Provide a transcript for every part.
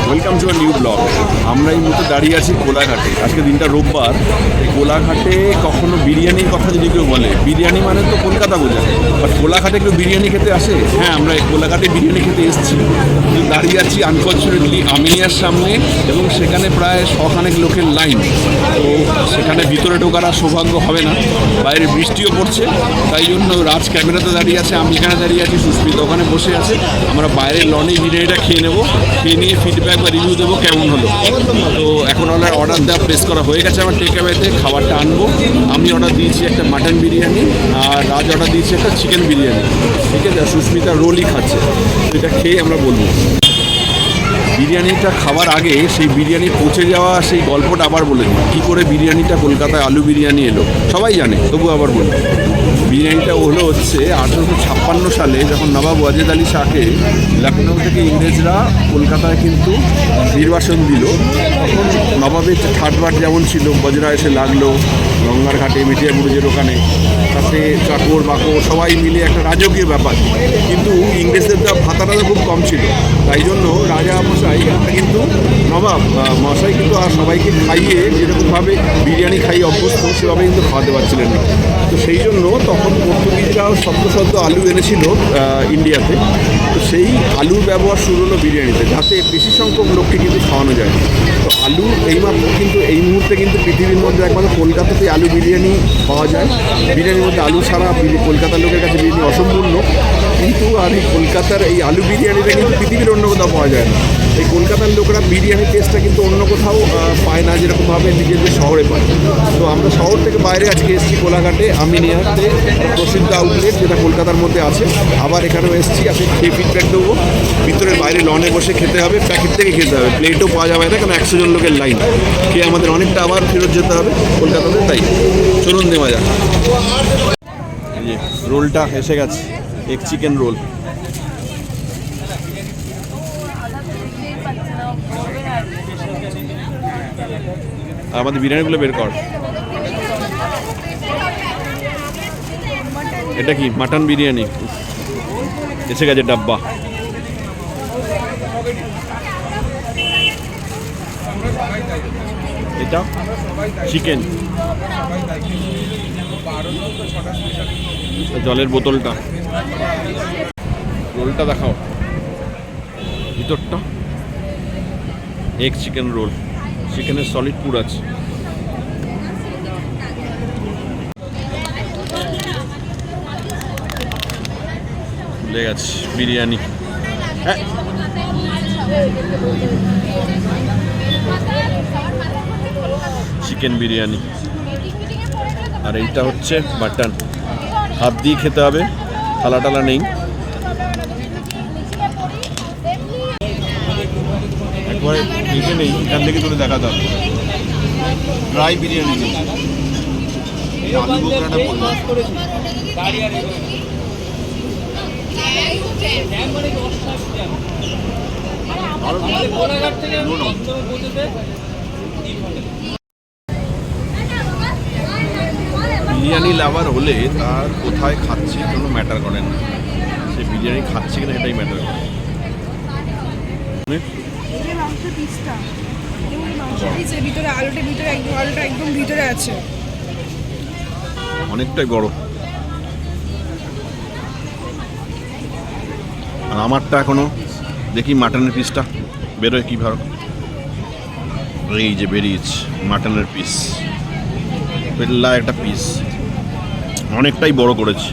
Welcome to a new blog. আমরা এই মুহূর্তে দাঁড়িয়ে আছি কোলাঘাটে। আজকে দিনটা রোববার। এই কোলাঘাটে কখনো বিরিয়ানির কথা যদি কেউ বলে, বিরিয়ানি মানে তো কলকাতা বোঝায়, বাট কোলাঘাটে কেউ বিরিয়ানি খেতে আসে? হ্যাঁ, আমরা কোলাঘাটে বিরিয়ানি খেতে এসেছি। দাঁড়িয়ে আছি আনফর্চুনেটলি আমিনিয়ার সামনে, এবং সেখানে প্রায় 100 লোকের লাইন। তো সেখানে ভিতরে ঢোকার আর সৌভাগ্য হবে না, বাইরে বৃষ্টিও পড়ছে। তাই জন্য রাজ ক্যামেরাতে দাঁড়িয়ে আছে, আমি এখানে দাঁড়িয়ে আছি, সুস্মিতা ওখানে বসে আছে। আমরা বাইরের লনে বিরিয়ানিটা খেয়ে নেবো, খেয়ে নিয়ে ফিডব্যাক বা রিভিউ দেবো কেমন হলো। তো এখন অর্ডার দেওয়া প্লেস করা হয়ে গেছে আমার টেক অ্যাওয়েতে। খাবারটা আনবো। আমি অর্ডার দিয়েছি একটা মাটন বিরিয়ানি, আর রাজ অর্ডার দিয়েছি একটা চিকেন বিরিয়ানি। ঠিক আছে, সুস্মিতা রোলই খাচ্ছে। এটা খেয়ে আমরা বলবো। বিরিয়ানিটা খাবার আগে সেই বিরিয়ানি পৌঁছে যাওয়া সেই গল্পটা আবার বলে দিই, কী করে বিরিয়ানিটা কলকাতায় আলু বিরিয়ানি এলো। সবাই জানে, তবু আবার বলি। বিরিয়ানিটা হচ্ছে 1856 সালে, যখন নবাব ওয়াজেদ আলী শাহকে লখনৌ থেকে ইংরেজরা কলকাতায় কিন্তু নির্বাসন দিল। তখন নবাবের ঠাটবাট যেমন ছিল, বজরা এসে লাগলো গঙ্গার ঘাটে, মিঠিয়া বুরুজের ওখানে, তাতে চাকর বাকর সবাই মিলে একটা রাজকীয় ব্যাপার। কিন্তু ইংরেজদের তো ভাতাটা খুব কম ছিল, তাই জন্য রাজা মশাই কিন্তু নবাব মশাই কিন্তু আর সবাইকে খাইয়ে যেরকমভাবে বিরিয়ানি খাইয়ে অভ্যস্ত, সেভাবে কিন্তু খাওয়াতে পারছিলেন না। তো সেই জন্য তখন পর্তুগিজরাও সদ্য আলু এনেছিল ইন্ডিয়াতে। তো সেই আলুর ব্যবহার শুরু হলো বিরিয়ানিতে, যাতে বেশি সংখ্যক লোককে কিন্তু খাওয়ানো যায়। তো আলু এইমাত্র কিন্তু এই মুহূর্তে কিন্তু পৃথিবীর মধ্যে একমাত্র কলকাতাতেই আলু বিরিয়ানি পাওয়া যায়। বিরিয়ানির মধ্যে আলু ছাড়া কলকাতার লোকের কাছে বিরিয়ানি অসম্পূর্ণ। কিন্তু আর এই কলকাতার এই আলু বিরিয়ানিটা কিন্তু পৃথিবীর অন্য কোথাও পাওয়া যায় না। এই কলকাতার লোকেরা বিরিয়ানির টেস্টটা কিন্তু অন্য কোথাও পায় না, যেরকমভাবে নিজেদের শহরে পায়। তো আমরা শহর থেকে বাইরে আজকে এসেছি কোলাঘাটে আমিনিয়াতে, প্রসিদ্ধ আউটলেট যেটা কলকাতার মধ্যে আছে। আবার এখানেও এসেছি, আপনি খেয়ে ফিডব্যাক দেবো। ভিতরের বাইরে লনে বসে খেতে হবে, প্যাকেট থেকে খেতে হবে, প্লেটও পাওয়া যাবে না, কারণ 100 জন লোকের লাইন। খেয়ে আমাদের অনেকটা আবার ফেরত যেতে হবে কলকাতাতে। তাই চলুন দেওয়া যাক। এই যে রোলটা এসে গেছে, এগ চিকেন রোল। আর আমাদের বিরিয়ানিগুলো বের কর। এটা কি মাটন বিরিয়ানি এসে গেছে ডাব্বা। এটা চিকেন, জলের বোতলটা, রোলটা দেখাও ভিতরটা। এগ চিকেন রোল, চিকেনের সলিড পুর আছে। ভুলে গেছি বিরিয়ানি। হ্যাঁ, চিকেন বিরিয়ানি। আর এইটা হচ্ছে মাটন, হাত দিয়ে খেতে হবে, থালা টালা নেই। একবারে দেখে নেই, এখান থেকে তুলে দেখাতে হবে। ড্রাই বিরিয়ানি, আলু বোখরাটা বলবো। বিরিয়ানি লাভার হলে তার কোথায় খাচ্ছে কোনো ম্যাটার করে না, সে বিরিয়ানি খাচ্ছে কিনা এটাই ম্যাটার করে। অনেকটাই বড়। আর আমারটা এখনো দেখি মাটনের পিসটা বেরোয় কীভাবে। এই যে বেরিয়েছে মাটনের পিস, পেল্লা একটা পিস, অনেকটাই বড় করেছে।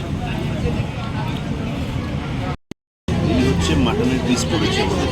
এই হচ্ছে মাটনের পিস পড়েছে আমাদের।